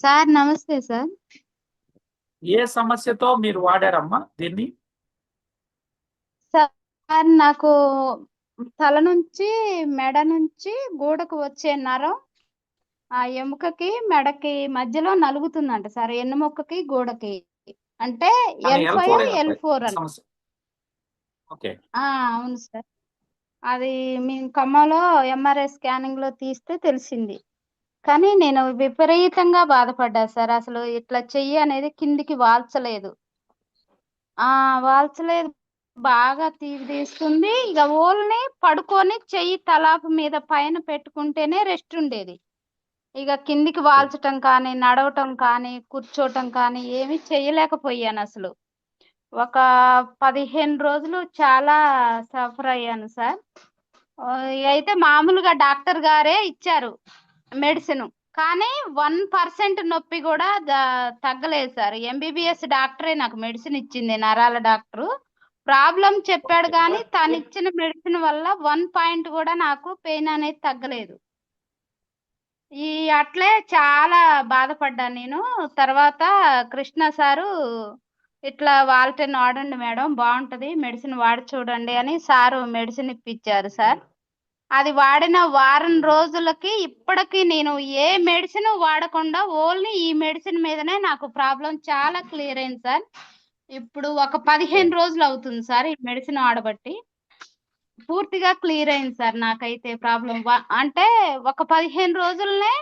Sir నమస్తే sir. ఏ సమస్యతో మీరు వాడారమ్మా దీన్ని? సార్ నాకు తల నుంచి మెడ నుంచి గూడకు వచ్చే నరం ఆ ఎముకకి మెడకి మధ్యలో నలుగుతుందంట సార్, ఎన్నుముక్కకి గూడకి. అంటే L5 L4 అని. సమస్య. ఓకే. అవును సార్. అది మేము ఖమ్మంలో MRI స్కానింగ్ లో తీస్తే తెలిసింది. కానీ నేను విపరీతంగా బాధపడ్డా సార్. అసలు ఇట్లా చెయ్యి అనేది కిందికి వాల్చలేదు. వాల్చలేదు. బాగా తీస్తుంది. ఇక ఓల్ని పడుకొని చెయ్యి తలాపు మీద పైన పెట్టుకుంటేనే రెస్ట్ ఉండేది. ఇక కిందికి వాల్చటం కానీ, నడవటం కానీ, కూర్చోటం కానీ ఏమీ చేయలేకపోయాను అసలు. ఒక 15 రోజులు చాలా సఫర్ అయ్యాను సార్. అయితే మామూలుగా డాక్టర్ గారే ఇచ్చారు మెడిసిన్. కానీ 1% నొప్పి కూడా తగ్గలేదు సార్. MBBS డాక్టరే నాకు మెడిసిన్ ఇచ్చింది, నరాల డాక్టరు. ప్రాబ్లం చెప్పాడు కానీ తను ఇచ్చిన మెడిసిన్ వల్ల 1 పాయింట్ కూడా నాకు పెయిన్ అనేది తగ్గలేదు. అట్లే చాలా బాధపడ్డాను నేను. తర్వాత కృష్ణ సారు ఇట్లా వాల్టెన్ వాడండి మేడం, బాగుంటది, మెడిసిన్ వాడి చూడండి అని సారు మెడిసిన్ ఇప్పించారు సార్. అది వాడిన వారం రోజులకి ఇప్పటికి నేను ఏ మెడిసిన్ వాడకుండా ఓన్లీ ఈ మెడిసిన్ మీదనే నాకు ప్రాబ్లం చాలా క్లియర్ అయింది సార్. ఇప్పుడు ఒక 15 రోజులు అవుతుంది సార్ ఈ మెడిసిన్ వాడబట్టి. పూర్తిగా క్లియర్ అయింది సార్ నాకైతే ప్రాబ్లం. అంటే ఒక 15 రోజులనే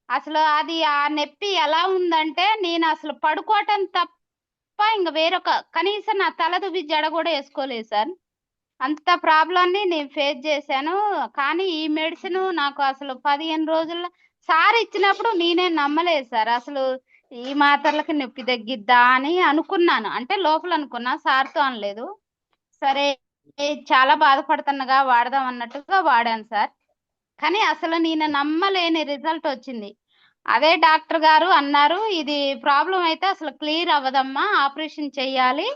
అసలు అది ఆ నొప్పి ఎలా ఉందంటే నేను అసలు పడుకోవటం తప్ప ఇంకా వేరొక కనీసం నా తల దువ్వి జడ కూడా వేసుకోలేదు సార్. అంత ప్రాబ్లంని నేను ఫేస్ చేశాను. కానీ ఈ మెడిసిన్ నాకు అసలు 15 రోజుల్లో సార్ ఇచ్చినప్పుడు నేనే నమ్మలేదు సార్. అసలు ఈ మాత్రలకి నొప్పి తగ్గిద్దా అని అనుకున్నాను. అంటే లోపల అనుకున్నా, సార్తో అనలేదు. సరే చాలా బాధపడుతున్నగా వాడదాం అన్నట్టుగా వాడాను సార్. కానీ అసలు నేను నమ్మలేని రిజల్ట్ వచ్చింది. అదే డాక్టర్ గారు అన్నారు, ఇది ప్రాబ్లం అయితే అసలు క్లియర్ అవ్వదమ్మా, ఆపరేషన్ చెయ్యాలి,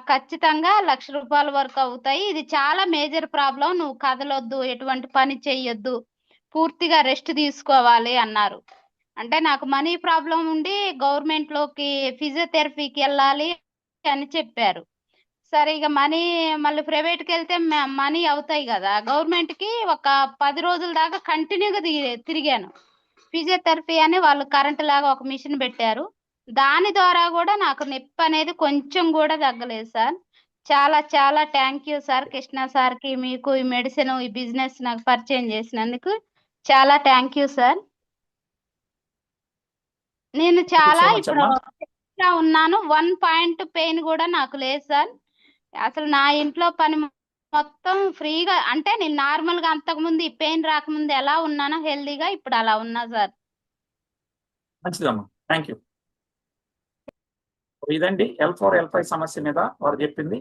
ఖచ్చితంగా ₹1,00,000 వరకు అవుతాయి, ఇది చాలా మేజర్ ప్రాబ్లం, నువ్వు కదలొద్దు, ఎటువంటి పని చెయ్యొద్దు, పూర్తిగా రెస్ట్ తీసుకోవాలి అన్నారు. అంటే నాకు మనీ ప్రాబ్లం ఉండి గవర్నమెంట్ లోకి ఫిజియోథెరపీకి వెళ్ళాలి అని చెప్పారు. సరే ఇక మనీ మళ్ళీ ప్రైవేట్కి వెళ్తే మనీ అవుతాయి కదా. గవర్నమెంట్ కి ఒక 10 రోజుల దాకా కంటిన్యూగా తిరిగాను. ఫిజియోథెరపీ అని వాళ్ళు కరెంట్ లాగా ఒక మిషన్ పెట్టారు. దాని ద్వారా కూడా నాకు నొప్పి అనేది కొంచెం కూడా తగ్గలేదు సార్. చాలా చాలా థ్యాంక్ యూ సార్, కృష్ణ సార్కి, మీకు ఈ మెడిసిన్, ఈ బిజినెస్ నాకు పరిచయం చేసినందుకు చాలా థ్యాంక్ యూ సార్. నేను చాలా ఇప్పుడు ఉన్నాను. 1 పాయింట్ పెయిన్ కూడా నాకు లేదు సార్. అసలు నా ఇంట్లో పని మొత్తం ఫ్రీగా, అంటే నేను నార్మల్ గా అంతకుముందు ఈ పెయిన్ రాకముందు ఎలా ఉన్నానో హెల్దీగా ఇప్పుడు అలా ఉన్నా సార్. మంచిదమ్మా, థ్యాంక్ యూ. ఇదండి L4 L5 సమస్య మీద వారు చెప్పింది.